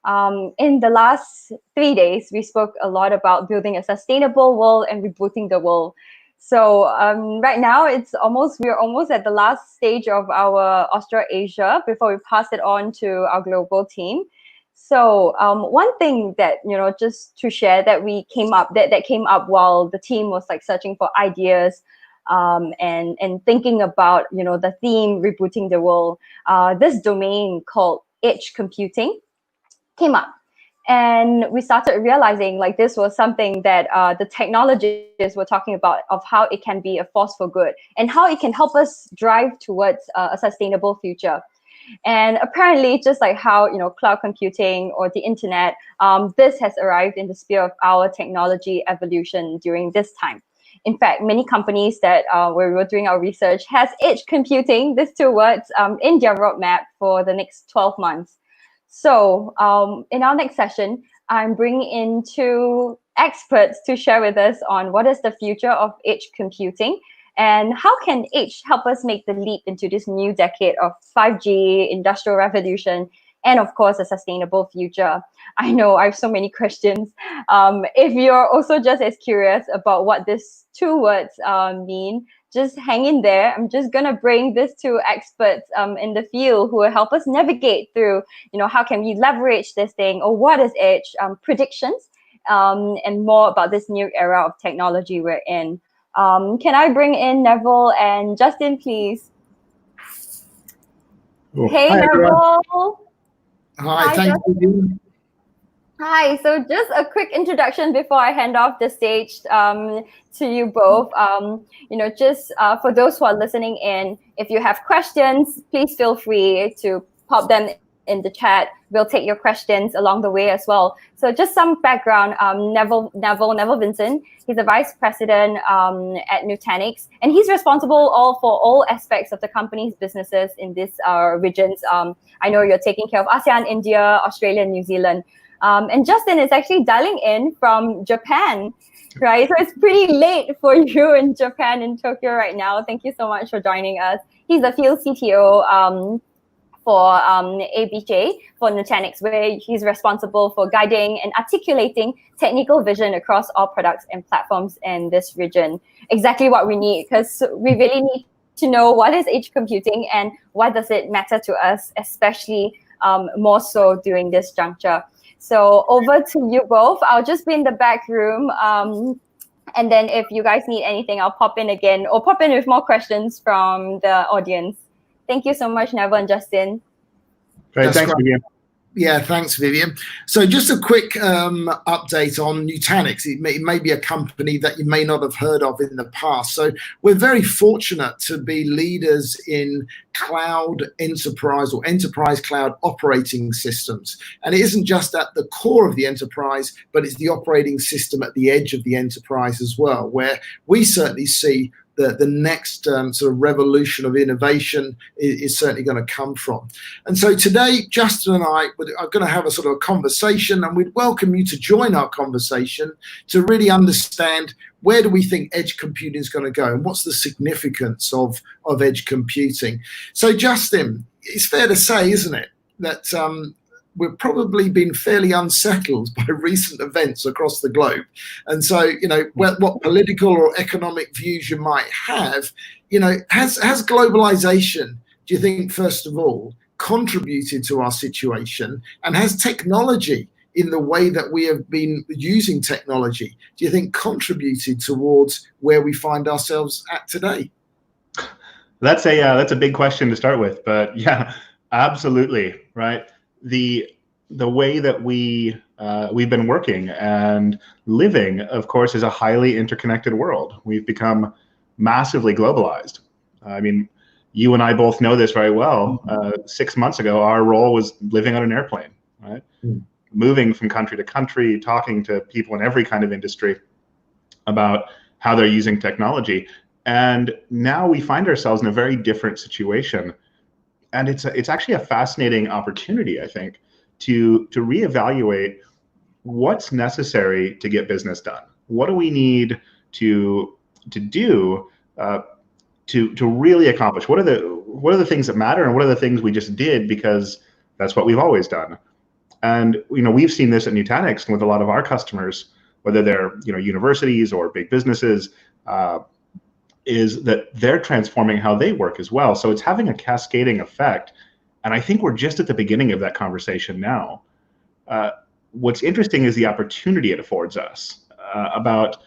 In the last 3 days, we spoke a lot about building a sustainable world and rebooting the world. So right now, we're almost at the last stage of our AustralAsia before we pass it on to our global team. So one thing that, just to share that that came up while the team was like searching for ideas and thinking about, the theme rebooting the world, this domain called edge computing came up. And we started realizing like this was something that the technologists were talking about, of how it can be a force for good and how it can help us drive towards a sustainable future. And apparently, just like how cloud computing or the internet, this has arrived in the sphere of our technology evolution during this time. In fact, many companies that where we were doing our research has edge computing, these two words, in their roadmap for the next 12 months. So in our next session, I'm bringing in two experts to share with us on what is the future of edge computing and how can edge help us make the leap into this new decade of 5G, industrial revolution, and of course, a sustainable future. I know I have so many questions. If you're also just as curious about what these two words mean, just hang in there. I'm just gonna bring these two experts in the field who will help us navigate through, how can we leverage this thing, or what is edge, predictions, and more about this new era of technology we're in. Can I bring in Neville and Justin, please? Oh, hey, hi, Neville. Hi, thank you. Hi, so just a quick introduction before I hand off the stage to you both. Just for those who are listening in, if you have questions, please feel free to pop them in the chat. We'll take your questions along the way as well. So just some background, Neville Vincent, he's the Vice President at Nutanix, and he's responsible for all aspects of the company's businesses in these regions. I know you're taking care of ASEAN, India, Australia, and New Zealand. And Justin is actually dialing in from Japan, right? So it's pretty late for you in Japan, in Tokyo right now. Thank you so much for joining us. He's the field CTO for ABJ, for Nutanix, where he's responsible for guiding and articulating technical vision across all products and platforms in this region. Exactly what we need, because we really need to know what is edge computing and why does it matter to us, especially more so during this juncture. So over to you both. I'll just be in the back room. And then if you guys need anything, I'll pop in again or pop in with more questions from the audience. Thank you so much, Neville and Justin. Great, thanks, Vivian. Yeah, thanks, Vivian. So just a quick update on Nutanix. It may be a company that you may not have heard of in the past. So we're very fortunate to be leaders in cloud enterprise or enterprise cloud operating systems. And it isn't just at the core of the enterprise, but it's the operating system at the edge of the enterprise as well, where we certainly see the next sort of revolution of innovation is certainly going to come from. And so today, Justin and I are going to have a sort of a conversation, and we'd welcome you to join our conversation to really understand where do we think edge computing is going to go and what's the significance of edge computing. So Justin, it's fair to say, isn't it, that we've probably been fairly unsettled by recent events across the globe. And so, what political or economic views you might have, has globalization, do you think, first of all, contributed to our situation? And has technology, in the way that we have been using technology, do you think contributed towards where we find ourselves at today? That's a big question to start with, but yeah, absolutely, right? The way that we've been working and living, of course, is a highly interconnected world. We've become massively globalized. I mean, you and I both know this very well. 6 months ago, our role was living on an airplane, right? Moving from country to country, talking to people in every kind of industry about how they're using technology. And now we find ourselves in a very different situation. And it's actually a fascinating opportunity, I think, to reevaluate what's necessary to get business done. What do we need to do to really accomplish? What are the things that matter, and what are the things we just did because that's what we've always done? And we've seen this at Nutanix with a lot of our customers, whether they're universities or big businesses, is that they're transforming how they work as well. So it's having a cascading effect. And I think we're just at the beginning of that conversation now. What's interesting is the opportunity it affords us about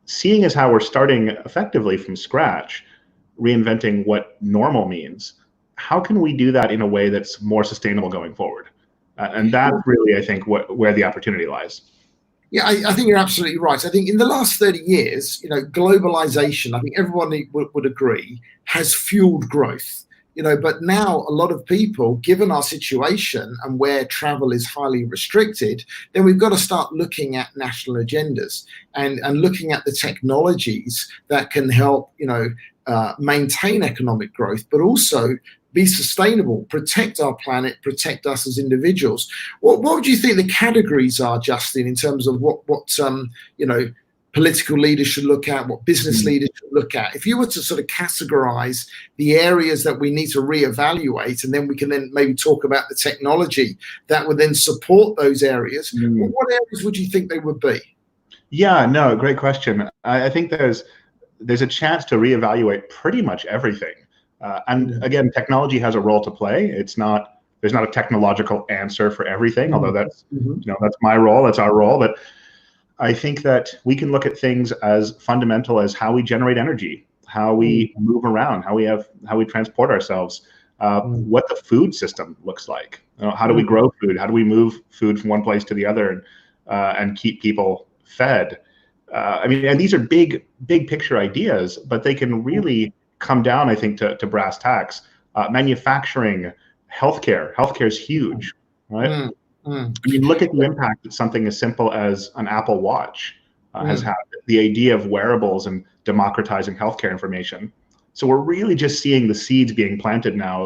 seeing as how we're starting effectively from scratch, reinventing what normal means. How can we do that in a way that's more sustainable going forward? And that's really, I think, where the opportunity lies. Yeah, I think you're absolutely right. I think in the last 30 years, globalization, I think everyone would agree, has fueled growth. But now a lot of people, given our situation and where travel is highly restricted, then we've got to start looking at national agendas and looking at the technologies that can help, maintain economic growth, but also be sustainable, protect our planet, protect us as individuals. What would you think the categories are, Justin, in terms of what political leaders should look at, what business leaders should look at? If you were to sort of categorize the areas that we need to reevaluate, and then we can then maybe talk about the technology that would then support those areas, what areas would you think they would be? Yeah, no, great question. I think there's a chance to reevaluate pretty much everything. And again, technology has a role to play. There's not a technological answer for everything, although that's that's my role, that's our role. But I think that we can look at things as fundamental as how we generate energy, how we move around, how we transport ourselves, what the food system looks like. How do we grow food? How do we move food from one place to the other and keep people fed? And these are big picture ideas, but they can really come down, I think, to brass tacks. Manufacturing, healthcare. Healthcare is huge, right? I mean, look at the impact that something as simple as an Apple Watch has had. The idea of wearables and democratizing healthcare information. So we're really just seeing the seeds being planted now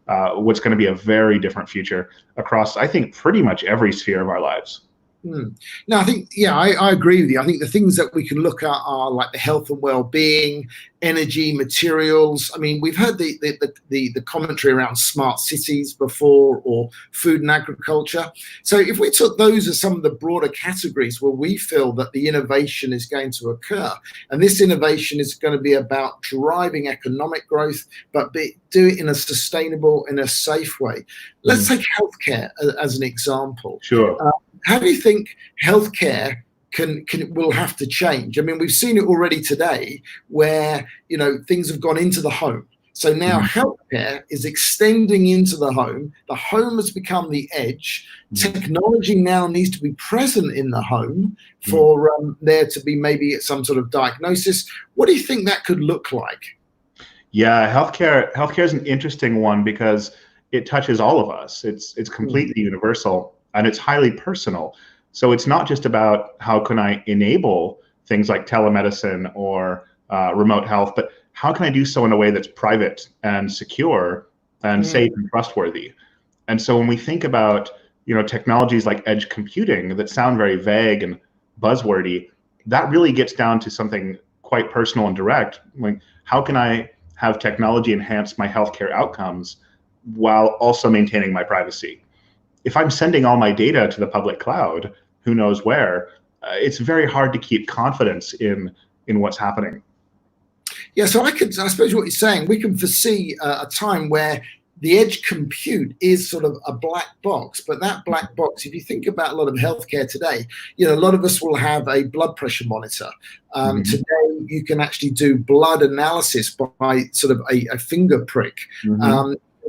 of what's going to be a very different future across, I think, pretty much every sphere of our lives. No, I think, I agree with you. I think the things that we can look at are like the health and well-being, energy, materials. I mean, we've heard the commentary around smart cities before, or food and agriculture. So if we took those as some of the broader categories where we feel that the innovation is going to occur, and this innovation is going to be about driving economic growth, but do it in a sustainable, in a safe way. Let's take healthcare as an example. Sure. How do you think healthcare will have to change? I mean, we've seen it already today where, things have gone into the home. So now healthcare is extending into the home. The home has become the edge. Technology now needs to be present in the home for there to be maybe some sort of diagnosis. What do you think that could look like? Yeah, healthcare is an interesting one because it touches all of us. It's completely universal. And it's highly personal. So it's not just about how can I enable things like telemedicine or remote health, but how can I do so in a way that's private and secure and safe and trustworthy? And so when we think about technologies like edge computing that sound very vague and buzzwordy, that really gets down to something quite personal and direct. Like, how can I have technology enhance my healthcare outcomes while also maintaining my privacy? If I'm sending all my data to the public cloud, who knows where, it's very hard to keep confidence in what's happening. Yeah, so I suppose what you're saying, we can foresee a time where the edge compute is sort of a black box, but that black box, if you think about a lot of healthcare today, a lot of us will have a blood pressure monitor. Today, you can actually do blood analysis by sort of a finger prick.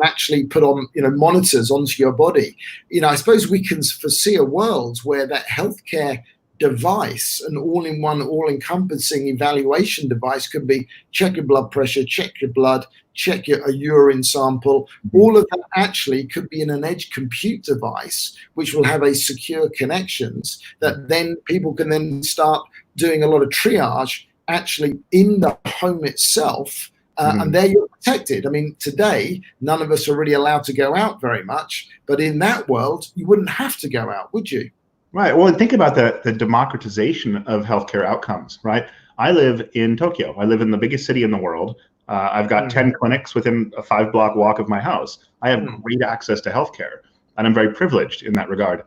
Actually put on monitors onto your body. I suppose we can foresee a world where that healthcare device, an all-in-one, all-encompassing evaluation device, could be check your blood pressure, check your blood, check a urine sample. All of that actually could be in an edge compute device, which will have a secure connections that then people can then start doing a lot of triage actually in the home itself. And there you're protected. I mean, today, none of us are really allowed to go out very much, but in that world, you wouldn't have to go out, would you? Right. Well, and think about the democratization of healthcare outcomes, right? I live in Tokyo. I live in the biggest city in the world. I've got 10 clinics within a 5-block walk of my house. I have great access to healthcare. and I'm very privileged in that regard.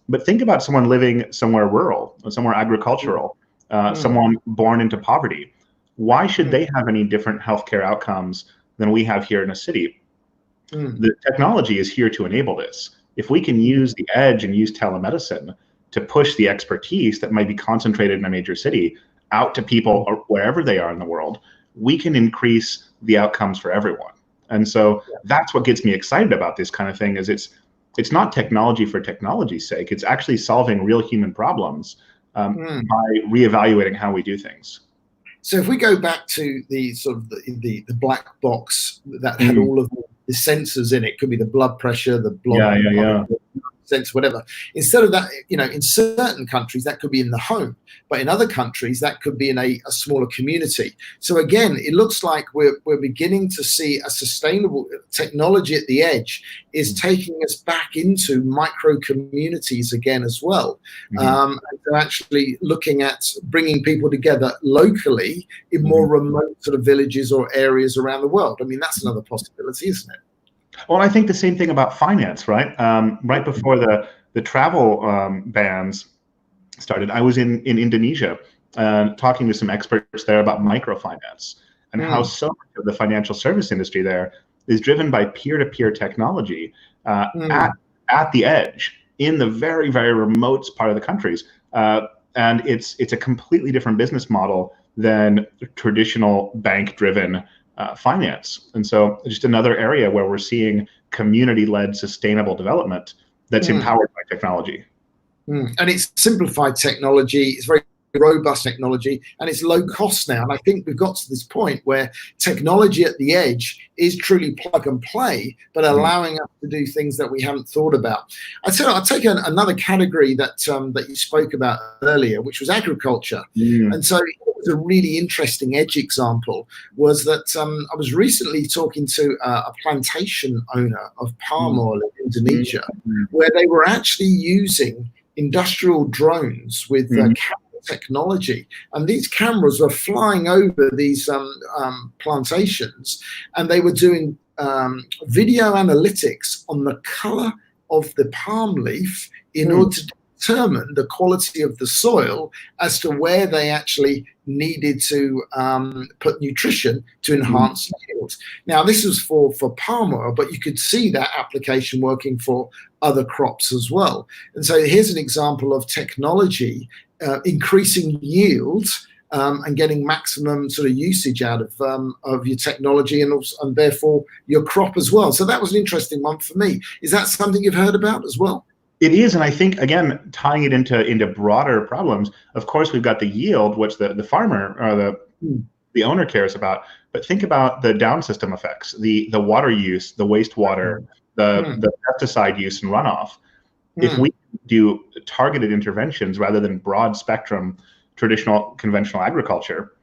But think about someone living somewhere rural, or somewhere agricultural, someone born into poverty. Why should they have any different healthcare outcomes than we have here in a city? The technology is here to enable this. If we can use the edge and use telemedicine to push the expertise that might be concentrated in a major city out to people or wherever they are in the world, we can increase the outcomes for everyone. And so that's what gets me excited about this kind of thing, is it's not technology for technology's sake. It's actually solving real human problems by reevaluating how we do things. So if we go back to the sort of the black box that had all of the sensors in it, could be the blood pressure, the blood sense, whatever. Instead of that, in certain countries that could be in the home, but in other countries that could be in a smaller community. So again, it looks like we're beginning to see a sustainable technology at the edge is taking us back into micro communities again as well. And they're actually looking at bringing people together locally in more remote sort of villages or areas around the world. I mean, that's another possibility, isn't it? Well, I think the same thing about finance, right? Right before the travel bans started, I was in Indonesia talking to some experts there about microfinance and how so much of the financial service industry there is driven by peer-to-peer technology at the edge in the very, very remote part of the countries. And it's a completely different business model than traditional bank-driven finance. And so just another area where we're seeing community-led sustainable development that's empowered by technology. And it's simplified technology. It's very robust technology, and it's low cost now. And I think we've got to this point where technology at the edge is truly plug and play, but allowing us to do things that we haven't thought about. I'll take another category that that you spoke about earlier, which was agriculture. And so it was a really interesting edge example was that I was recently talking to a plantation owner of palm oil in Indonesia, where they were actually using industrial drones with technology, and these cameras were flying over these plantations, and they were doing video analytics on the color of the palm leaf in order to determine the quality of the soil as to where they actually needed to put nutrition to enhance yield. Now, this was for palm oil, but you could see that application working for other crops as well. And so here's an example of technology increasing yield and getting maximum sort of usage out of your technology and therefore your crop as well. So that was an interesting one for me. Is that something you've heard about as well? It is, and I think, again, tying it into broader problems, of course, we've got the yield, which the farmer or the owner cares about, but think about the down system effects, the water use, the wastewater, the pesticide use and runoff. If we do targeted interventions rather than broad spectrum traditional conventional agriculture,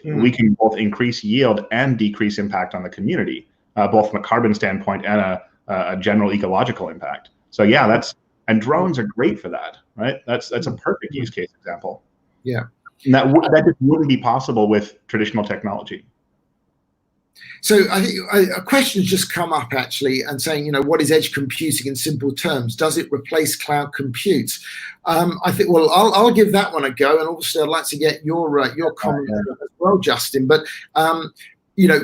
we can both increase yield and decrease impact on the community, both from a carbon standpoint and a general ecological impact. So yeah, and drones are great for that, right? That's a perfect use case example. Yeah. And that just wouldn't be possible with traditional technology. So I think a question has just come up actually, and saying, what is edge computing in simple terms? Does it replace cloud compute? I think, well, I'll give that one a go, and obviously I'd like to get your comment as well, Justin. But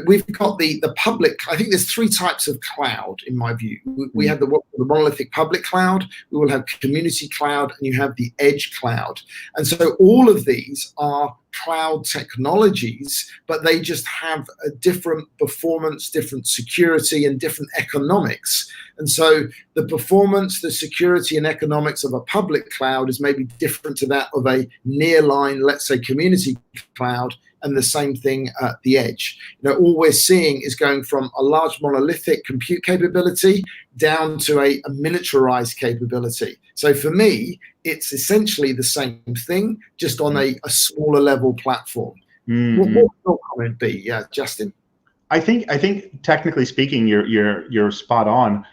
we've got the public. I think there's three types of cloud in my view. We have the monolithic public cloud, we will have community cloud, and you have the edge cloud. And so all of these are cloud technologies, but they just have a different performance, different security, and different economics. And so the performance, the security, and economics of a public cloud is maybe different to that of a nearline, let's say, community cloud, and the same thing at the edge. All we're seeing is going from a large monolithic compute capability down to a miniaturized capability. So for me, it's essentially the same thing, just on a smaller level platform. What would your comment be, Justin? I think technically speaking, you're spot on.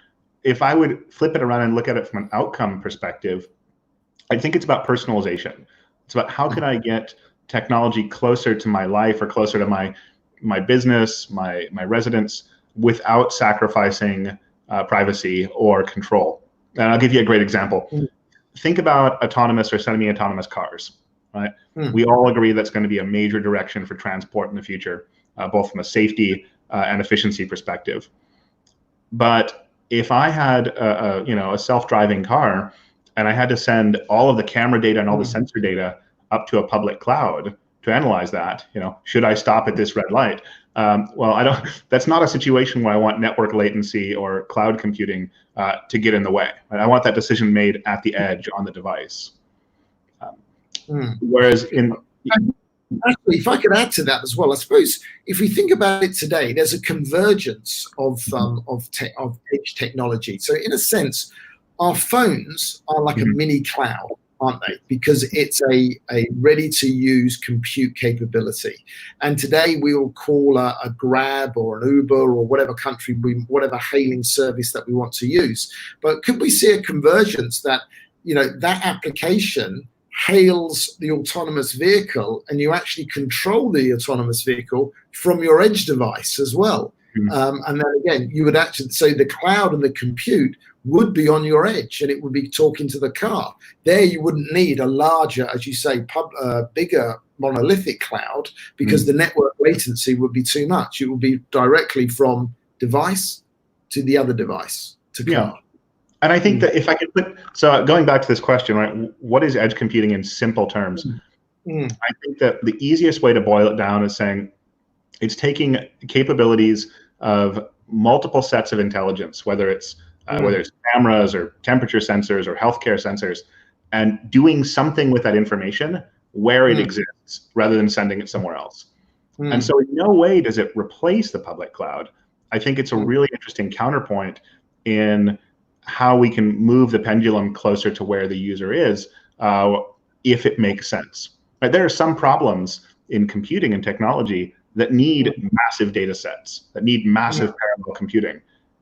If I would flip it around and look at it from an outcome perspective, I think it's about personalization. It's about how can I get technology closer to my life or closer to my business, my residents, without sacrificing privacy or control. And I'll give you a great example. Think about autonomous or semi-autonomous cars, right? We all agree that's going to be a major direction for transport in the future, both from a safety and efficiency perspective. But if I had a self-driving car and I had to send all of the camera data and all the sensor data up to a public cloud to analyze that, should I stop at this red light? Well, I don't. That's not a situation where I want network latency or cloud computing to get in the way. Right? I want that decision made at the edge on the device. Whereas actually, if I could add to that as well, I suppose if we think about it today, there's a convergence of edge technology. So in a sense, our phones are like a mini cloud, aren't they? Because it's a ready-to-use compute capability. And today we will call a Grab or an Uber or whatever whatever hailing service that we want to use. But could we see a convergence that, that application hails the autonomous vehicle and you actually control the autonomous vehicle from your edge device as well? And then again, you would actually say the cloud and the compute would be on your edge and it would be talking to the car. There you wouldn't need a larger, as you say, bigger monolithic cloud because the network latency would be too much. It would be directly from device to the other device to car. Yeah. And I think that if I could so going back to this question, right, what is edge computing in simple terms? I think that the easiest way to boil it down is saying it's taking capabilities of multiple sets of intelligence, whether it's cameras or temperature sensors or healthcare sensors, and doing something with that information where it exists rather than sending it somewhere else. And so in no way does it replace the public cloud. I think it's a really interesting counterpoint in how we can move the pendulum closer to where the user is if it makes sense. Right? There are some problems in computing and technology that need massive data sets, that need massive parallel computing.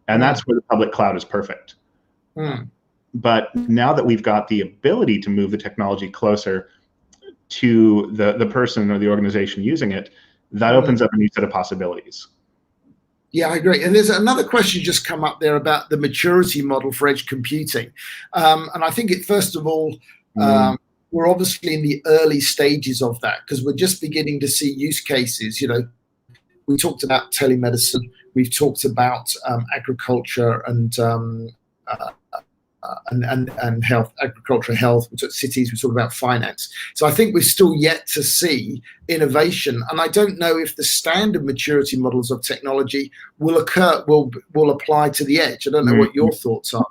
And that's where the public cloud is perfect. But now that we've got the ability to move the technology closer to the person or the organization using it, that opens up a new set of possibilities. Yeah, I agree. And there's another question just come up there about the maturity model for edge computing. And I think first of all, we're obviously in the early stages of that because we're just beginning to see use cases. We talked about telemedicine, we've talked about agriculture and health, agriculture, health, we talked cities, we talked about finance. So I think we're still yet to see innovation. And I don't know if the standard maturity models of technology will apply to the edge. I don't know what your thoughts are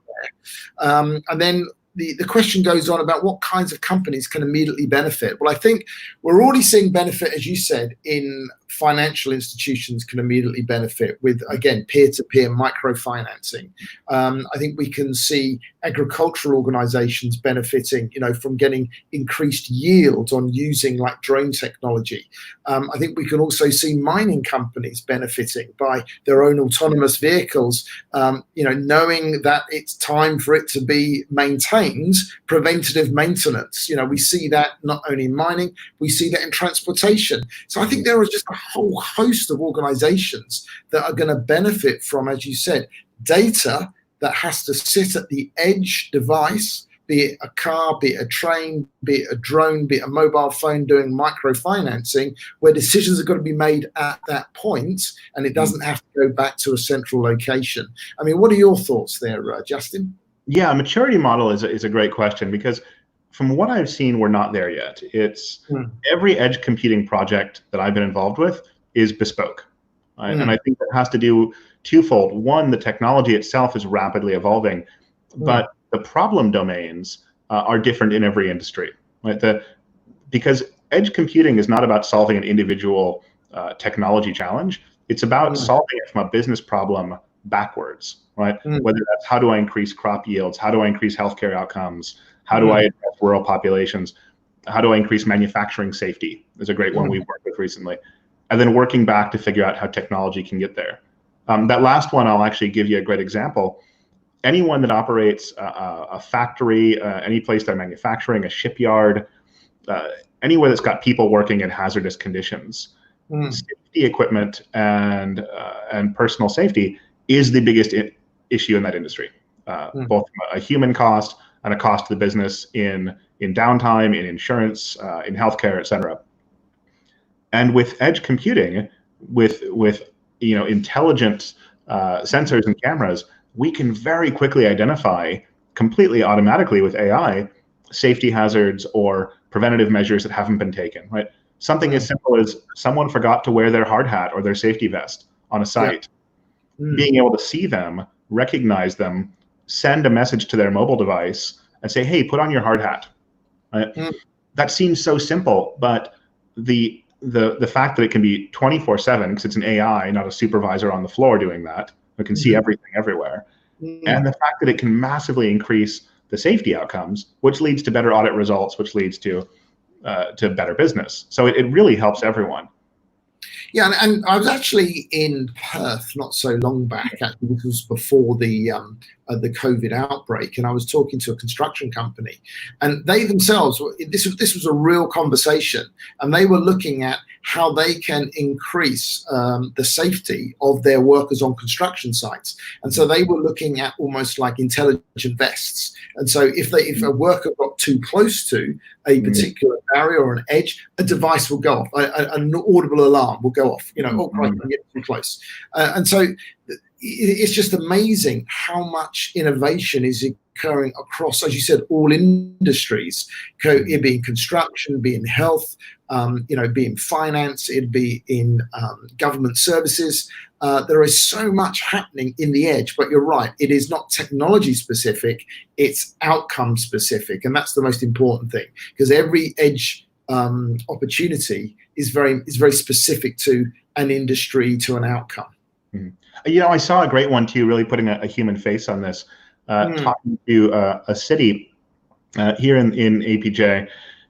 there. And then the question goes on about what kinds of companies can immediately benefit. Well, I think we're already seeing benefit, as you said, in financial institutions can immediately benefit with, again, peer-to-peer microfinancing. I think we can see agricultural organizations benefiting, from getting increased yields on using like drone technology. I think we can also see mining companies benefiting by their own autonomous vehicles, knowing that it's time for it to be maintained, preventative maintenance. We see that not only in mining, we see that in transportation. So I think there are just a whole host of organizations that are going to benefit from, as you said, data that has to sit at the edge device, be it a car, be it a train, be it a drone, be it a mobile phone doing microfinancing, where decisions are going to be made at that point, and it doesn't have to go back to a central location. I mean, what are your thoughts there, Justin? Yeah, maturity model is a great question because from what I've seen, we're not there yet. It's every edge computing project that I've been involved with is bespoke. Right? And I think that has to do twofold. One, the technology itself is rapidly evolving, but the problem domains are different in every industry. Right? Because edge computing is not about solving an individual technology challenge. It's about solving it from a business problem backwards. Right? Whether that's how do I increase crop yields? How do I increase healthcare outcomes? How do I address rural populations? How do I increase manufacturing safety? There's a great one we've worked with recently. And then working back to figure out how technology can get there. That last one, I'll actually give you a great example. Anyone that operates a factory, any place they're manufacturing, a shipyard, anywhere that's got people working in hazardous conditions, safety equipment and personal safety is the biggest issue in that industry. both a human cost and a cost to the business in downtime, in insurance, in healthcare, et cetera. And with edge computing, with intelligent sensors and cameras, we can very quickly identify completely automatically with AI safety hazards or preventative measures that haven't been taken, right? Something as simple as someone forgot to wear their hard hat or their safety vest on a site. Being able to see them, recognize them, send a message to their mobile device and say, hey, put on your hard hat. Right? That seems so simple, but the fact that it can be 24/7, because it's an AI, not a supervisor on the floor doing that, who can see everything everywhere, and the fact that it can massively increase the safety outcomes, which leads to better audit results, which leads to better business. So it really helps everyone. Yeah, and I was actually in Perth not so long back. Actually, this was before the COVID outbreak, and I was talking to a construction company, and they themselves, this was a real conversation, and they were looking at how they can increase the safety of their workers on construction sites. And so they were looking at almost like intelligent vests. And so if a worker got too close to a particular barrier or an edge, a device will go off, an audible alarm will go off, oh, Christ, I'm getting too close. And so it's just amazing how much innovation is occurring across, as you said, all industries, it be in construction, be in health, be in finance, it'd be in government services. There is so much happening in the edge, but you're right, it is not technology specific, it's outcome specific. And that's the most important thing, because every edge opportunity is very specific to an industry, to an outcome. I saw a great one too, really putting a human face on this, talking to a city here in APJ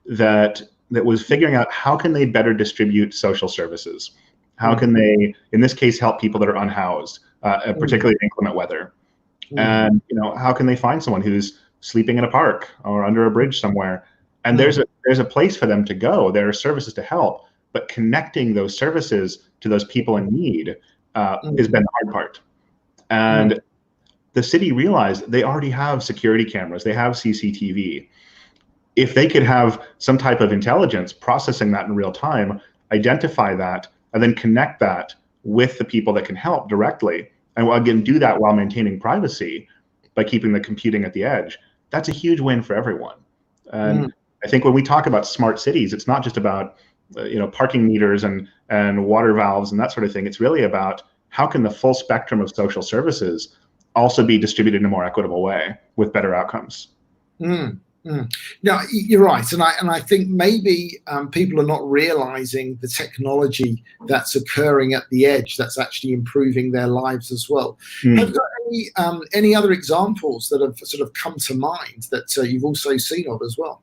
that was figuring out how can they better distribute social services. How can they, in this case, help people that are unhoused, particularly in inclement weather? And how can they find someone who's sleeping in a park or under a bridge somewhere? And there's a place for them to go. There are services to help, but connecting those services to those people in need has been the hard part. And the city realized they already have security cameras, they have CCTV. If they could have some type of intelligence processing that in real time, identify that, and then connect that with the people that can help directly, and again, do that while maintaining privacy by keeping the computing at the edge, that's a huge win for everyone. And I think when we talk about smart cities, it's not just about parking meters and water valves and that sort of thing. It's really about how can the full spectrum of social services also be distributed in a more equitable way with better outcomes. No, you're right, and I think maybe people are not realizing the technology that's occurring at the edge that's actually improving their lives as well. Have you got any other examples that have sort of come to mind that you've also seen of as well?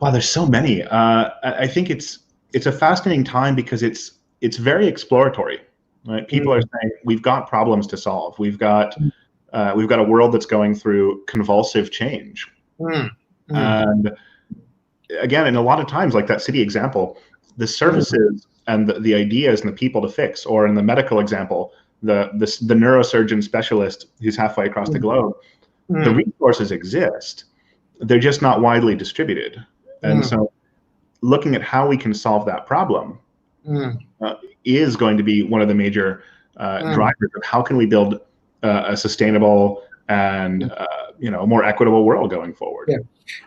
Wow, there's so many. I think it's a fascinating time because it's very exploratory. Right? People are saying we've got problems to solve. We've got a world that's going through convulsive change. And again, and a lot of times, like that city example, the services and the ideas and the people to fix, or in the medical example, the neurosurgeon specialist who's halfway across the globe, the resources exist. They're just not widely distributed. And so looking at how we can solve that problem is going to be one of the major drivers of how can we build a sustainable and a more equitable world going forward. Yeah,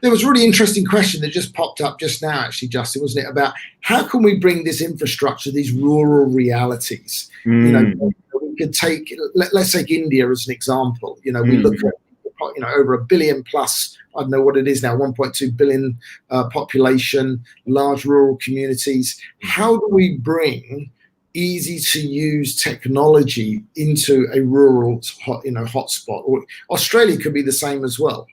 there was a really interesting question that just popped up just now, actually, Justin, wasn't it? About how can we bring this infrastructure, these rural realities? We could take, let's take India as an example. We look at over 1 billion plus, I don't know what it is now, 1.2 billion population, large rural communities. How do we bring easy to use technology into a rural hotspot? Or Australia could be the same as well,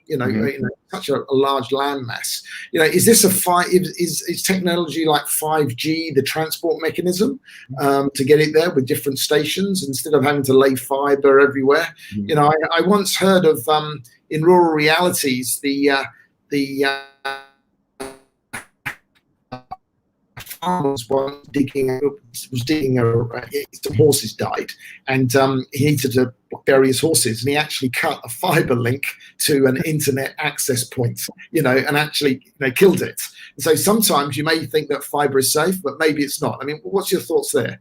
such a large landmass. Is this is technology like 5G the transport mechanism to get it there with different stations instead of having to lay fiber everywhere? I once heard of in rural realities the farmer was digging, some horses died, and he needed to bury his horses, and he actually cut a fiber link to an internet access point, and actually killed it. And so sometimes you may think that fiber is safe, but maybe it's not. I mean, what's your thoughts there?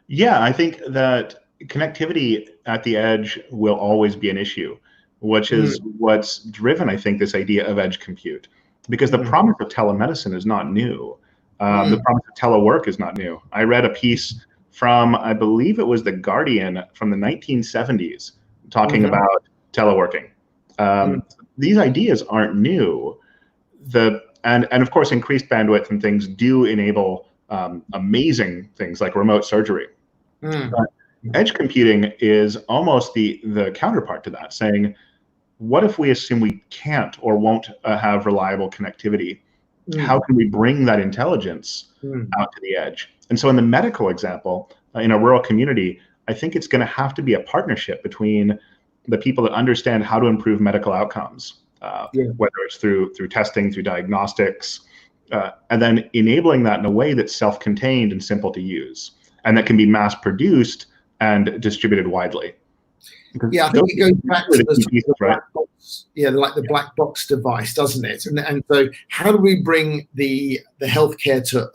Yeah, I think that connectivity at the edge will always be an issue, which is what's driven, I think, this idea of edge compute. Because the promise of telemedicine is not new. The promise of telework is not new. I read a piece from, I believe it was The Guardian from the 1970s, talking about teleworking. These ideas aren't new. And of course, increased bandwidth and things do enable amazing things like remote surgery. But edge computing is almost the counterpart to that, saying, what if we assume we can't or won't have reliable connectivity? How can we bring that intelligence out to the edge? And so in the medical example, in a rural community, I think it's going to have to be a partnership between the people that understand how to improve medical outcomes, whether it's through testing, through diagnostics, and then enabling that in a way that's self-contained and simple to use, and that can be mass-produced and distributed widely. Yeah, I think it goes back to the black box, like the black box device, doesn't it? And so, how do we bring the healthcare to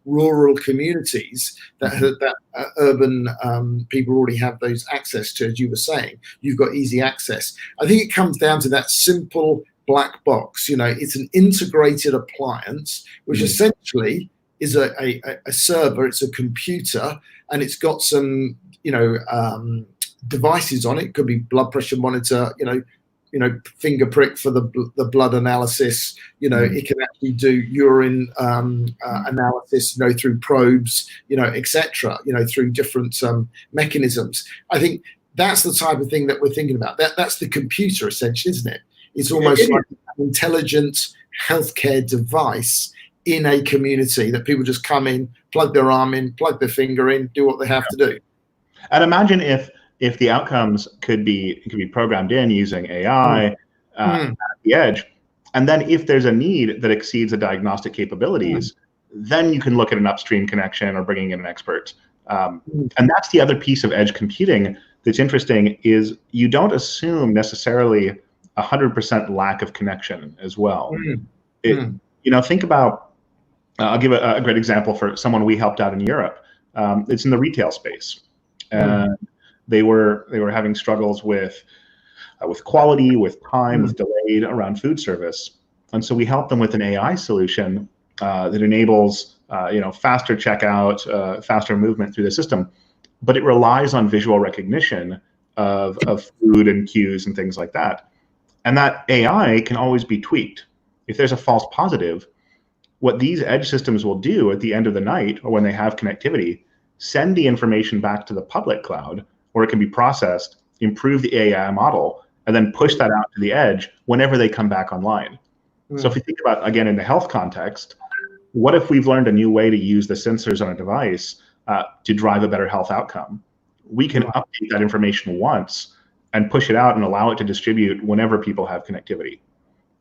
rural communities that urban people already have those access to? As you were saying, you've got easy access. I think it comes down to that simple black box. It's an integrated appliance, which essentially is a server. It's a computer, and it's got some devices on it. Could be blood pressure monitor, finger prick for the blood analysis. It can actually do urine analysis, through probes, etc. Through different mechanisms. I think that's the type of thing that we're thinking about. That's the computer, essentially, isn't it? It's almost like an intelligent healthcare device in a community that people just come in, plug their arm in, plug their finger in, do what they have to do. And imagine if the outcomes could be programmed in using AI at the edge, and then if there's a need that exceeds the diagnostic capabilities, then you can look at an upstream connection or bringing in an expert. And that's the other piece of edge computing that's interesting, is you don't assume necessarily 100% lack of connection as well. Think about, I'll give a great example for someone we helped out in Europe. It's in the retail space. And they were having struggles with quality, with time, with delayed around food service, and so we helped them with an AI solution that enables faster checkout, faster movement through the system, but it relies on visual recognition of food and cues and things like that, and that AI can always be tweaked. If there's a false positive, what these edge systems will do at the end of the night or when they have connectivity, send the information back to the public cloud, or it can be processed, improve the AI model, and then push that out to the edge whenever they come back online. So if you think about, again, in the health context, what if we've learned a new way to use the sensors on a device to drive a better health outcome? We can update that information once and push it out and allow it to distribute whenever people have connectivity.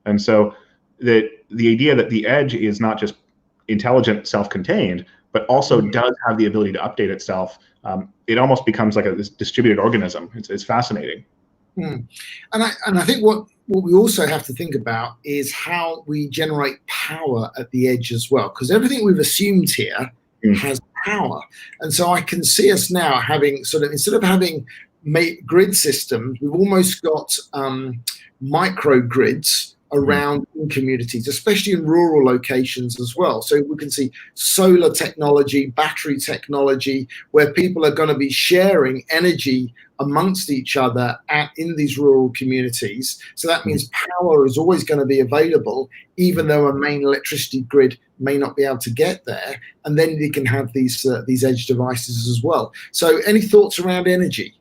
And so the idea that the edge is not just intelligent, self-contained, but also does have the ability to update itself. It almost becomes like this distributed organism. It's fascinating. And I think what we also have to think about is how we generate power at the edge as well, because everything we've assumed here has power. And so I can see us now having instead of having grid systems, we've almost got microgrids around in communities, especially in rural locations as well. So we can see solar technology, battery technology, where people are going to be sharing energy amongst each other in these rural communities. So that means power is always going to be available, even though a main electricity grid may not be able to get there. And then you can have these edge devices as well. So any thoughts around energy?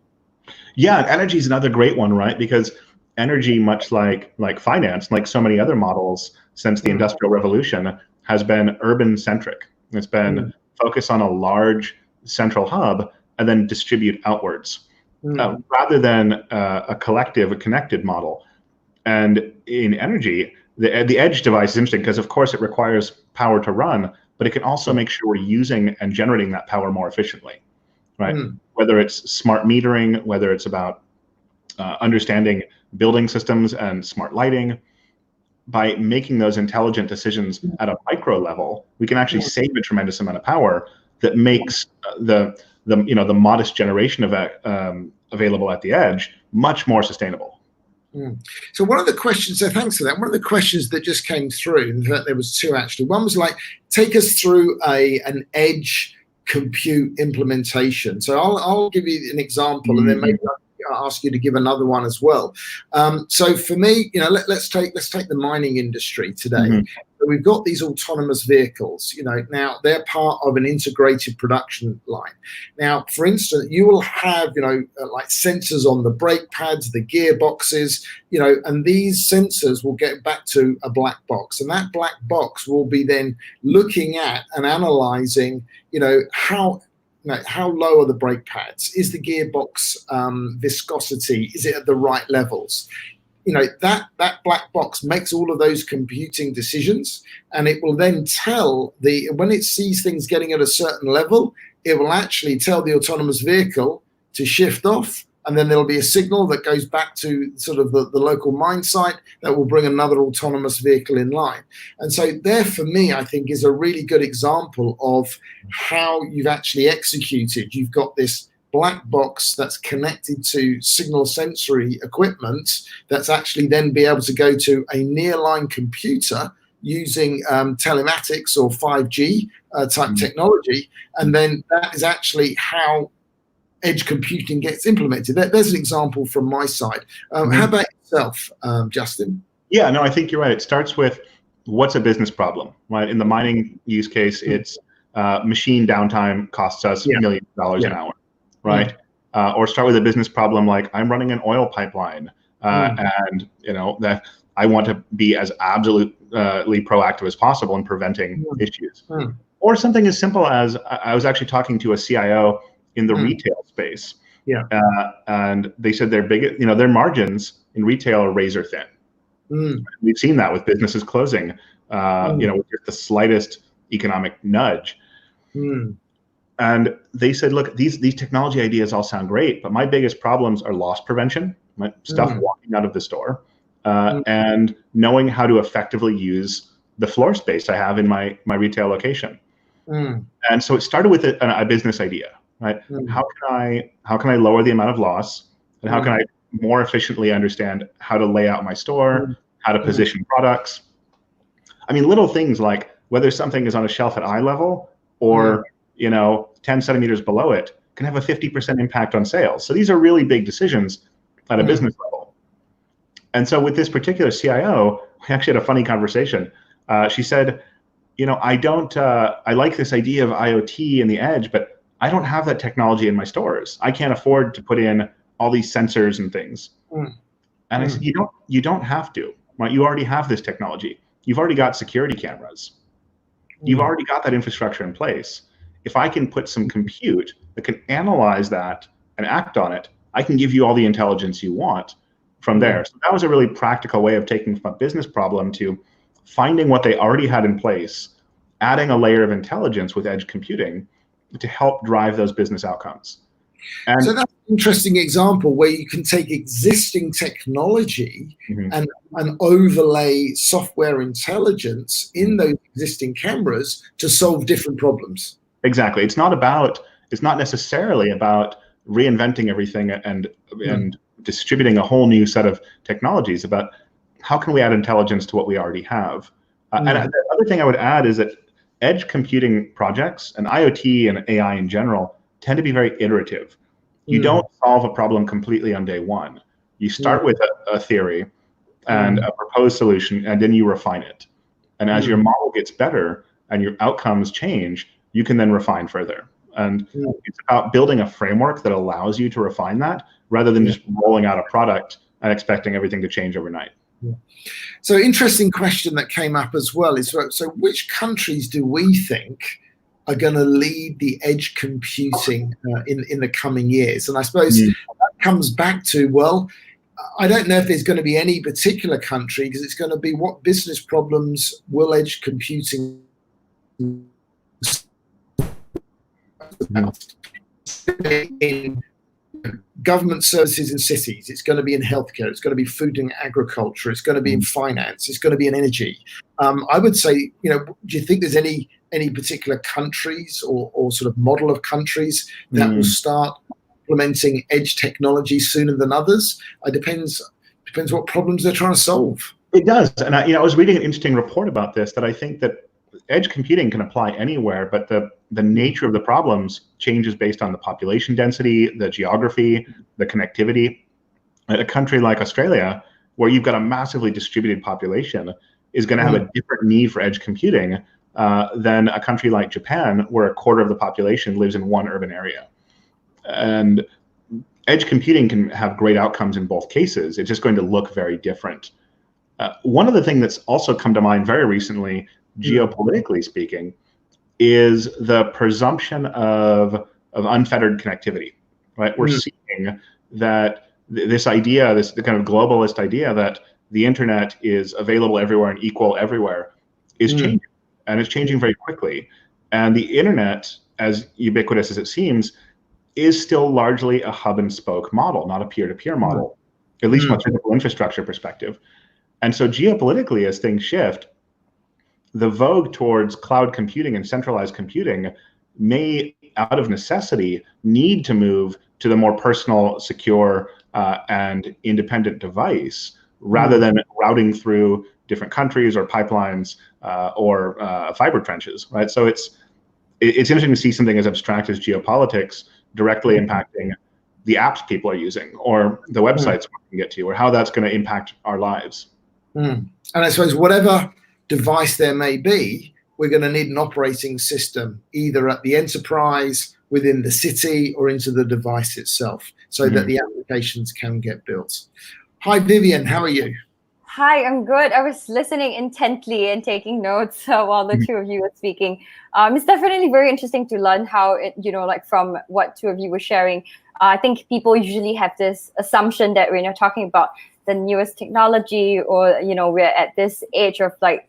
Yeah, energy is another great one, right? Because energy, much like finance, like so many other models since the Industrial Revolution, has been urban-centric. It's been focused on a large central hub and then distribute outwards, rather than a collective, a connected model. And in energy, the edge device is interesting because, of course, it requires power to run, but it can also make sure we're using and generating that power more efficiently, right? Whether it's smart metering, whether it's about understanding building systems and smart lighting. By making those intelligent decisions at a micro level, we can actually save a tremendous amount of power that makes the modest generation of available at the edge much more sustainable. So one of the questions, so thanks for that. One of the questions that just came through, in fact, there was two actually. One was like, take us through an edge compute implementation. So I'll give you an example, and then maybe I'll ask you to give another one as well. So for me, let's take the mining industry today. So we've got these autonomous vehicles. Now they're part of an integrated production line. Now, for instance, you will have like sensors on the brake pads, the gearboxes, and these sensors will get back to a black box, and that black box will be then looking at and analyzing, how low are the brake pads? Is the gearbox viscosity, is it at the right levels? That black box makes all of those computing decisions, and it will then tell when it sees things getting at a certain level, it will actually tell the autonomous vehicle to shift off, and then there'll be a signal that goes back to sort of the local mine site that will bring another autonomous vehicle in line. And so there, for me, I think is a really good example of how you've actually executed. You've got this black box that's connected to signal sensory equipment that's actually then be able to go to a nearline computer using telematics or 5G type technology. And then that is actually how edge computing gets implemented. There's an example from my side. How about yourself, Justin? Yeah, no, I think you're right. It starts with what's a business problem, right? In the mining use case, it's machine downtime costs us millions of dollars an hour, right? Or start with a business problem like I'm running an oil pipeline, and that I want to be as absolutely proactive as possible in preventing issues. Or something as simple as I was actually talking to a CIO in the retail space, and they said their their margins in retail are razor thin. We've seen that with businesses closing, with just the slightest economic nudge. And they said, look, these technology ideas all sound great, but my biggest problems are loss prevention, stuff walking out of the store, and knowing how to effectively use the floor space I have in my retail location. And so it started with a business idea, right? How can I lower the amount of loss, and how can I more efficiently understand how to lay out my store, how to position products? I mean, little things like whether something is on a shelf at eye level or 10 centimeters below it can have a 50% impact on sales. So these are really big decisions at a business level. And so with this particular CIO, we actually had a funny conversation. She said, I like this idea of IoT and the edge, but I don't have that technology in my stores. I can't afford to put in all these sensors and things. And I said, you don't have to, right? You already have this technology. You've already got security cameras. You've already got that infrastructure in place. If I can put some compute that can analyze that and act on it, I can give you all the intelligence you want from there. So that was a really practical way of taking from a business problem to finding what they already had in place, adding a layer of intelligence with edge computing to help drive those business outcomes. And so that's an interesting example where you can take existing technology and overlay software intelligence in those existing cameras to solve different problems. Exactly. It's not necessarily about reinventing everything and distributing a whole new set of technologies, about how can we add intelligence to what we already have. And the other thing I would add is that edge computing projects and IoT and AI in general tend to be very iterative. You don't solve a problem completely on day one. You start with a theory and a proposed solution, and then you refine it. And as your model gets better and your outcomes change, you can then refine further. And it's about building a framework that allows you to refine that rather than just rolling out a product and expecting everything to change overnight. So interesting question that came up as well is, so which countries do we think are going to lead the edge computing in the coming years? And I suppose that comes back to, well, I don't know if there's going to be any particular country, because it's going to be what business problems will edge computing in government services in cities. It's going to be in healthcare. It's going to be food and agriculture. It's going to be in finance. It's going to be in energy. I would say, do you think there's any particular countries or sort of model of countries that will start implementing edge technology sooner than others? It depends what problems they're trying to solve. It does, and I was reading an interesting report about this, that I think that edge computing can apply anywhere, but the nature of the problems changes based on the population density, the geography, the connectivity. A country like Australia, where you've got a massively distributed population, is going to have a different need for edge computing than a country like Japan, where a quarter of the population lives in one urban area. And edge computing can have great outcomes in both cases. It's just going to look very different. One of the things that's also come to mind very recently, geopolitically speaking, is the presumption of unfettered connectivity, right? We're seeing that this idea, this kind of globalist idea that the internet is available everywhere and equal everywhere is changing, and it's changing very quickly. And the internet, as ubiquitous as it seems, is still largely a hub and spoke model, not a peer-to-peer model, at least from a physical infrastructure perspective. And so geopolitically, as things shift, the vogue towards cloud computing and centralized computing may, out of necessity, need to move to the more personal, secure, and independent device, rather than routing through different countries or pipelines or fiber trenches, right? So it's interesting to see something as abstract as geopolitics directly impacting the apps people are using, or the websites we can get to, or how that's going to impact our lives. And I suppose whatever device there may be, we're going to need an operating system, either at the enterprise, within the city, or into the device itself, so that the applications can get built. Hi, Vivian, how are you? Hi, I'm good. I was listening intently and taking notes while the two of you were speaking. It's definitely very interesting to learn how it, like from what two of you were sharing. I think people usually have this assumption that when you're talking about the newest technology, or we're at this age of like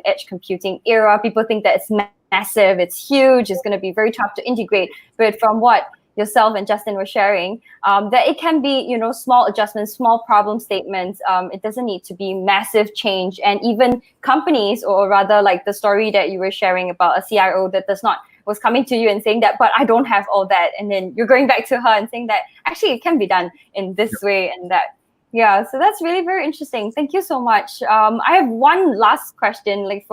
edge computing era, people think that it's massive, it's huge, it's going to be very tough to integrate. But from what yourself and Justin were sharing, that it can be small adjustments, small problem statements. It doesn't need to be massive change. And even companies, or rather like the story that you were sharing about a CIO that was coming to you and saying that, but I don't have all that, and then you're going back to her and saying that actually it can be done in this way and that. Yeah, so that's really very interesting. Thank you so much. I have one last question, like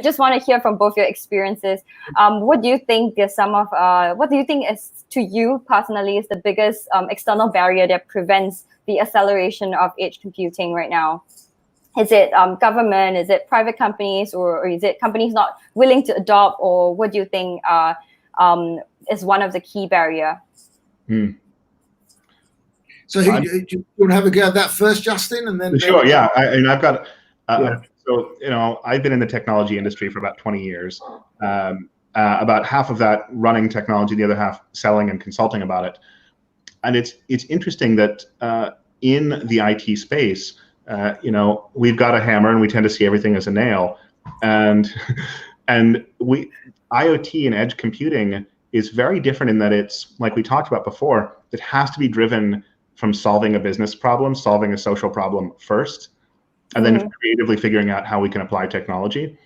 just want to hear from both your experiences. What do you think what do you think is, to you personally, is the biggest external barrier that prevents the acceleration of edge computing right now? Is it government? Is it private companies? Or is it companies not willing to adopt? Or what do you think is one of the key barrier? So do you want to have a go at that first, Justin? And then sure, yeah. I've got so I've been in the technology industry for about 20 years. About half of that running technology, the other half selling and consulting about it. And it's interesting that in the IT space, we've got a hammer and we tend to see everything as a nail. And IoT and edge computing is very different in that it's, like we talked about before, it has to be driven from solving a business problem, solving a social problem first, and then creatively figuring out how we can apply technology.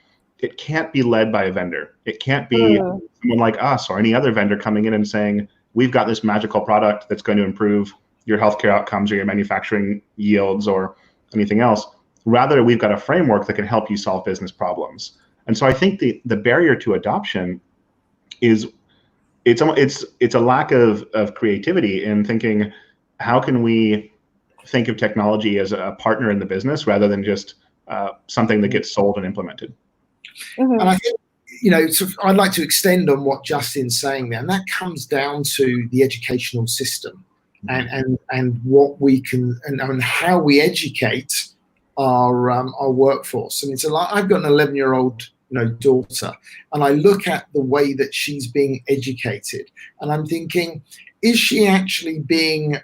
It can't be led by a vendor. It can't be someone like us or any other vendor coming in and saying, we've got this magical product that's going to improve your healthcare outcomes or your manufacturing yields or anything else. Rather, we've got a framework that can help you solve business problems. And so I think the barrier to adoption is it's a lack of creativity in thinking, how can we think of technology as a partner in the business rather than just something that gets sold and implemented? And I think, so I'd like to extend on what Justin's saying there, and that comes down to the educational system and what we can and how we educate our workforce. And it's I've got an 11-year-old daughter, and I look at the way that she's being educated, and I'm thinking, is she actually being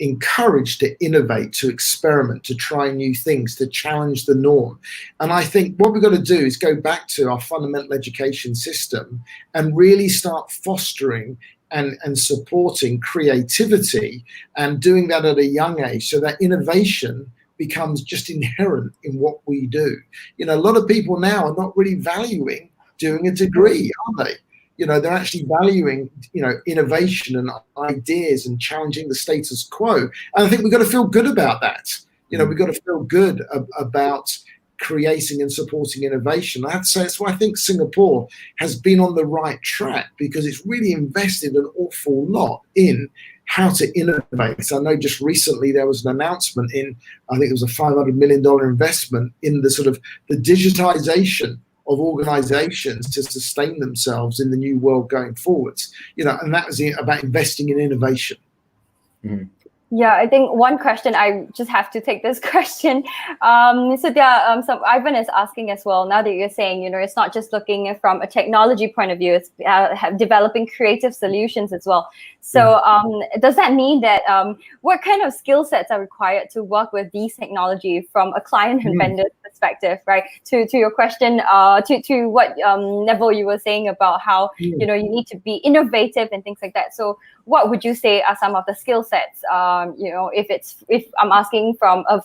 encouraged to innovate, to experiment, to try new things, to challenge the norm. And I think what we've got to do is go back to our fundamental education system and really start fostering and supporting creativity, and doing that at a young age, so that innovation becomes just inherent in what we do. You know, a lot of people now are not really valuing doing a degree, are they? You know, they're actually valuing, you know, innovation and ideas and challenging the status quo. And I think we've got to feel good about that. You know, we've got to feel good about creating and supporting innovation. That's why I think Singapore has been on the right track, because it's really invested an awful lot in how to innovate. I know just recently there was an announcement in, I think it was a $500 million investment in the sort of the digitization of organizations to sustain themselves in the new world going forwards. You know, and that was about investing in innovation. Mm-hmm. Yeah, I think one question, I just have to take this question. So there are some, Ivan is asking as well, now that you're saying, you know, it's not just looking from a technology point of view, it's developing creative solutions as well. So does that mean that what kind of skill sets are required to work with these technology from a client and vendor perspective, right? To your question, to what Neville, you were saying about how, you know, you need to be innovative and things like that. So what would you say are some of the skill sets, you know, if I'm asking from a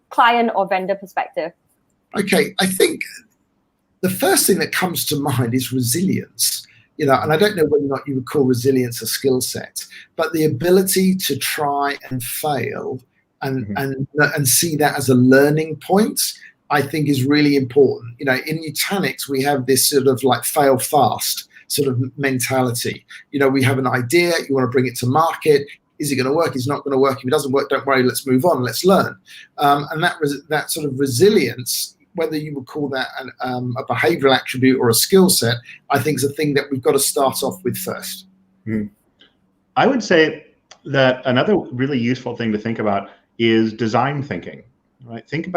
client or vendor perspective? Okay, I think the first thing that comes to mind is resilience. You know, and I don't know whether or not you would call resilience a skill set, but the ability to try and fail and see that as a learning point, I think is really important. You know, in Nutanix, we have this sort of like fail fast sort of mentality. You know, we have an idea, you want to bring it to market. Is it going to work? Is it not going to work? If it doesn't work, don't worry, let's move on, let's learn. And that sort of resilience, whether you would call that a behavioral attribute or a skill set, I think is a thing that we've got to start off with first. I would say that another really useful thing to think about is design thinking. Right? Think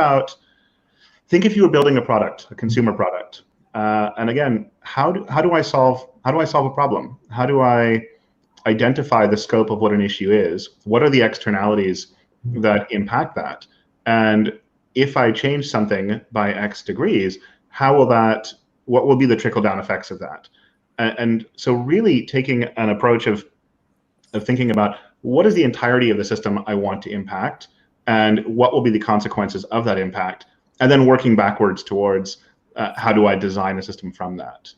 if you were building a product, a consumer product, and again, how do I solve a problem? How do I identify the scope of what an issue is? What are the externalities that impact that? And if I change something by X degrees, what will be the trickle-down effects of that? And so really taking an approach of thinking about what is the entirety of the system I want to impact, and what will be the consequences of that impact, and then working backwards towards how do I design a system from that?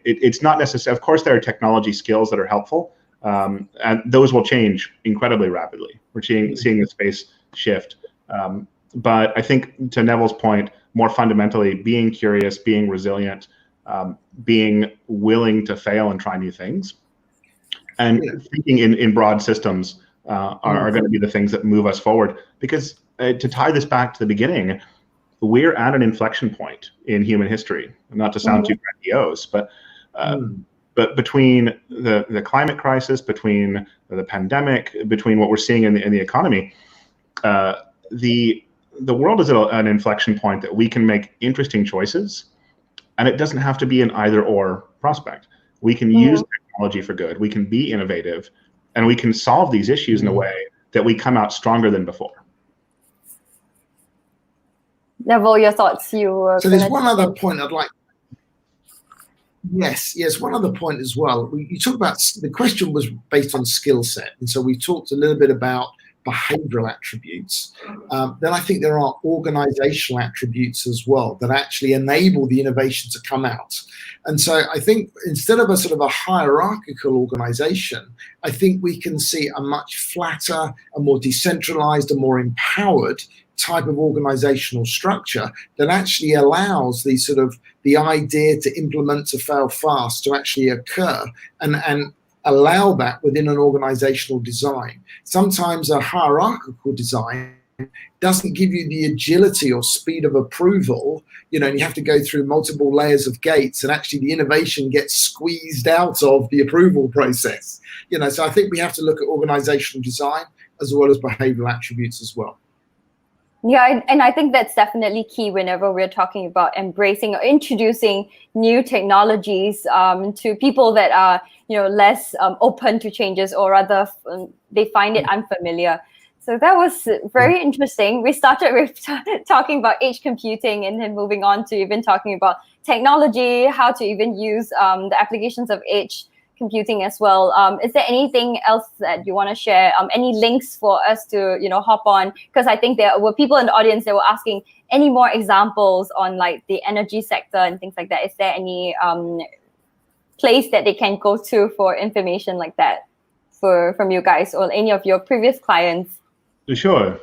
It's not necessary. Of course, there are technology skills that are helpful, and those will change incredibly rapidly. We're seeing the space shift. But I think, to Neville's point, more fundamentally, being curious, being resilient, being willing to fail and try new things, and thinking in broad systems are going to be the things that move us forward. Because to tie this back to the beginning, we're at an inflection point in human history. Not to sound too grandiose, but between the climate crisis, between the pandemic, between what we're seeing in the economy, the world is at an inflection point that we can make interesting choices, and it doesn't have to be an either-or prospect. We can use technology for good. We can be innovative, and we can solve these issues in a way that we come out stronger than before. Neville, your thoughts? So there's one other point I'd like. Yes, one other point as well. You talk about, the question was based on skill set, and so we talked a little bit about behavioral attributes. Then I think there are organizational attributes as well that actually enable the innovation to come out. And so I think instead of a sort of a hierarchical organization, I think we can see a much flatter, a more decentralized, a more empowered type of organizational structure that actually allows the idea to implement, to fail fast, to actually occur, and allow that within an organizational design. Sometimes a hierarchical design doesn't give you the agility or speed of approval, you know, and you have to go through multiple layers of gates, and actually the innovation gets squeezed out of the approval process. You know, so I think we have to look at organizational design as well as behavioral attributes as well. Yeah, and I think that's definitely key whenever we're talking about embracing or introducing new technologies to people that are, less open to changes, or rather they find it unfamiliar. So that was very interesting. We started with talking about edge computing, and then moving on to even talking about technology, how to even use the applications of edge computing as well. Is there anything else that you want to share? Any links for us to, hop on? Because I think there were people in the audience that were asking any more examples on like the energy sector and things like that. Is there any place that they can go to for information like that from you guys or any of your previous clients? Sure.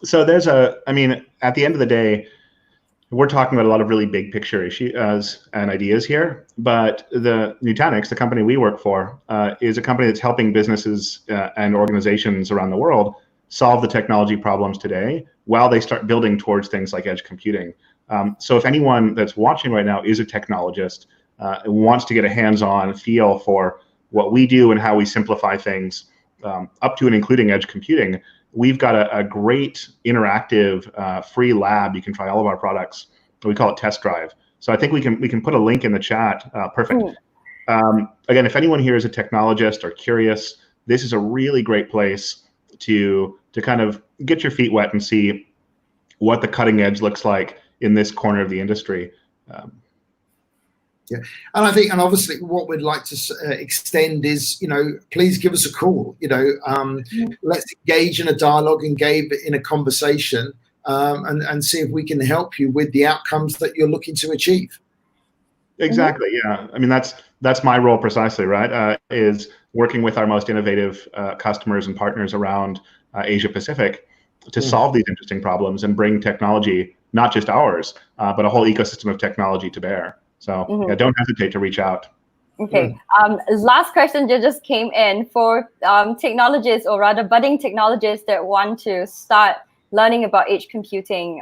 So at the end of the day, we're talking about a lot of really big picture issues and ideas here, but the Nutanix, the company we work for, is a company that's helping businesses and organizations around the world solve the technology problems today while they start building towards things like edge computing. So if anyone that's watching right now is a technologist, wants to get a hands-on feel for what we do and how we simplify things, up to and including edge computing, we've got a great interactive free lab. You can try all of our products. We call it Test Drive. So I think we can put a link in the chat. Perfect. Again, if anyone here is a technologist or curious, this is a really great place to kind of get your feet wet and see what the cutting edge looks like in this corner of the industry. Yeah, and I think, and obviously, what we'd like to extend is, please give us a call. Let's engage in a dialogue, engage in a conversation, and see if we can help you with the outcomes that you're looking to achieve. Exactly. Yeah. I mean, that's my role precisely, right? Is working with our most innovative customers and partners around Asia Pacific to solve these interesting problems and bring technology, not just ours, but a whole ecosystem of technology to bear. So yeah, don't hesitate to reach out. Okay. Last question that just came in for technologists, or rather budding technologists that want to start learning about edge computing.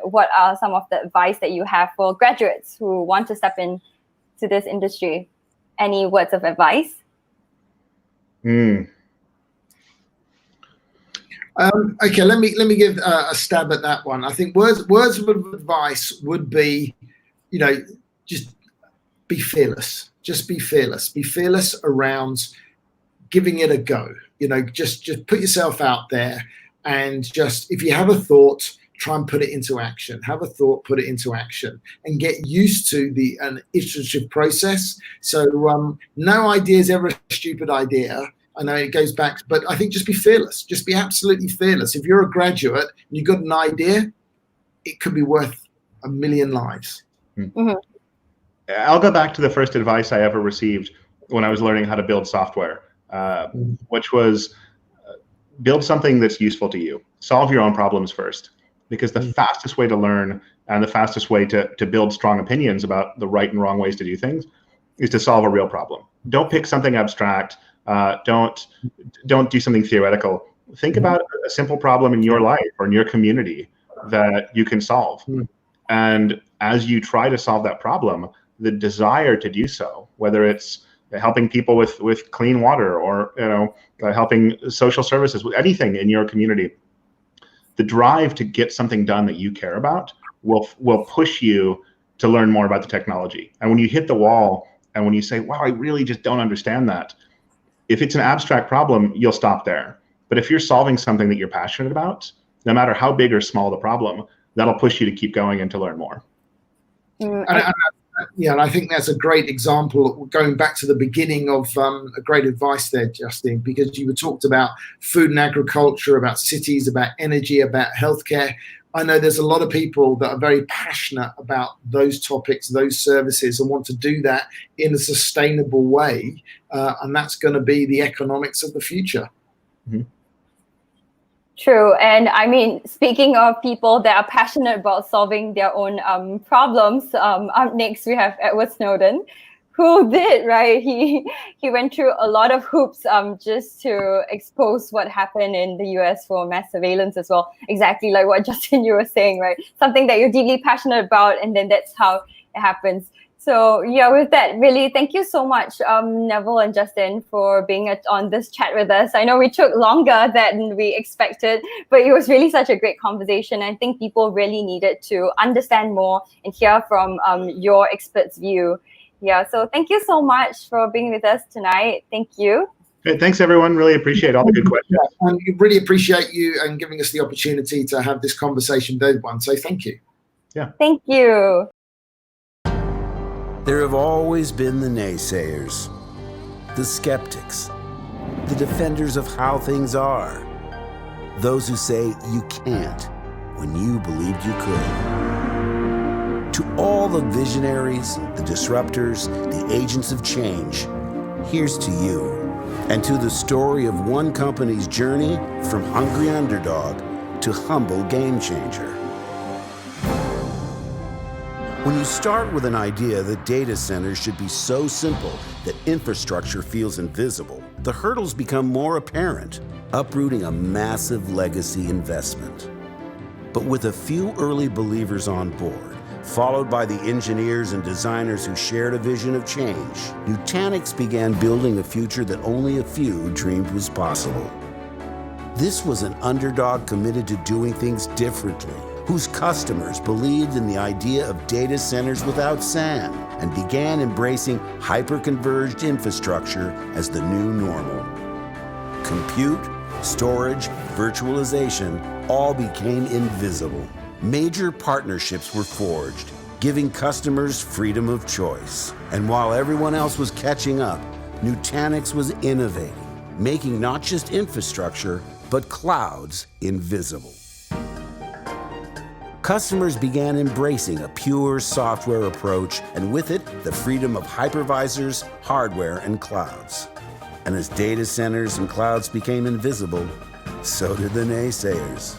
What are some of the advice that you have for graduates who want to step into this industry? Any words of advice? Okay, let me give a stab at that one. I think words of advice would be, just be fearless. Just be fearless. Be fearless around giving it a go. Just put yourself out there, and just, if you have a thought, try and put it into action. Have a thought, put it into action, and get used to an iterative process. So no idea is ever a stupid idea. I know it goes back, but I think just be fearless. Just be absolutely fearless. If you're a graduate and you've got an idea, it could be worth 1 million lives. I'll go back to the first advice I ever received when I was learning how to build software, which was build something that's useful to you. Solve your own problems first, because the fastest way to learn and the fastest way to build strong opinions about the right and wrong ways to do things is to solve a real problem. Don't pick something abstract. Don't do something theoretical. Think about a simple problem in your life or in your community that you can solve. And as you try to solve that problem, the desire to do so, whether it's helping people with clean water, or helping social services, anything in your community, the drive to get something done that you care about will push you to learn more about the technology. And when you hit the wall, and when you say, wow, I really just don't understand that, if it's an abstract problem, you'll stop there. But if you're solving something that you're passionate about, no matter how big or small the problem, that'll push you to keep going and to learn more. And I think that's a great example, going back to the beginning of a great advice there, Justin, because you talked about food and agriculture, about cities, about energy, about healthcare. I know there's a lot of people that are very passionate about those topics, those services, and want to do that in a sustainable way. And that's going to be the economics of the future. True. And I mean, speaking of people that are passionate about solving their own problems, up next we have Edward Snowden, who did, right? He went through a lot of hoops just to expose what happened in the US for mass surveillance as well. Exactly like what Justin, you were saying, right? Something that you're deeply passionate about, and then that's how it happens. So yeah, with that, really, thank you so much, Neville and Justin, for being on this chat with us. I know we took longer than we expected, but it was really such a great conversation. I think people really needed to understand more and hear from your expert's view. Yeah, so thank you so much for being with us tonight. Thank you. Great. Thanks, everyone. Really appreciate all the good questions. Yeah, and we really appreciate you and giving us the opportunity to have this conversation with everyone. So thank you. Yeah. Thank you. There have always been the naysayers, the skeptics, the defenders of how things are, those who say you can't when you believed you could. To all the visionaries, the disruptors, the agents of change, here's to you, and to the story of one company's journey from hungry underdog to humble game changer. When you start with an idea that data centers should be so simple that infrastructure feels invisible, the hurdles become more apparent, uprooting a massive legacy investment. But with a few early believers on board, followed by the engineers and designers who shared a vision of change, Nutanix began building a future that only a few dreamed was possible. This was an underdog committed to doing things differently, whose customers believed in the idea of data centers without SAN and began embracing hyper-converged infrastructure as the new normal. Compute, storage, virtualization all became invisible. Major partnerships were forged, giving customers freedom of choice. And while everyone else was catching up, Nutanix was innovating, making not just infrastructure, but clouds invisible. Customers began embracing a pure software approach, and with it, the freedom of hypervisors, hardware, and clouds. And as data centers and clouds became invisible, so did the naysayers.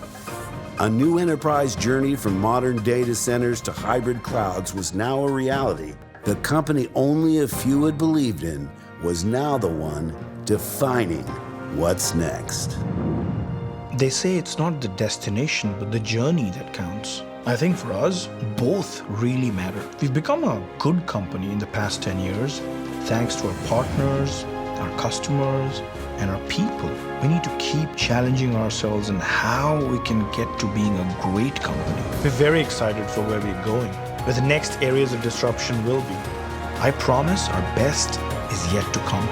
A new enterprise journey from modern data centers to hybrid clouds was now a reality. The company only a few had believed in was now the one defining what's next. They say it's not the destination, but the journey that counts. I think for us, both really matter. We've become a good company in the past 10 years, thanks to our partners, our customers, and our people. We need to keep challenging ourselves in how we can get to being a great company. We're very excited for where we're going, where the next areas of disruption will be. I promise our best is yet to come.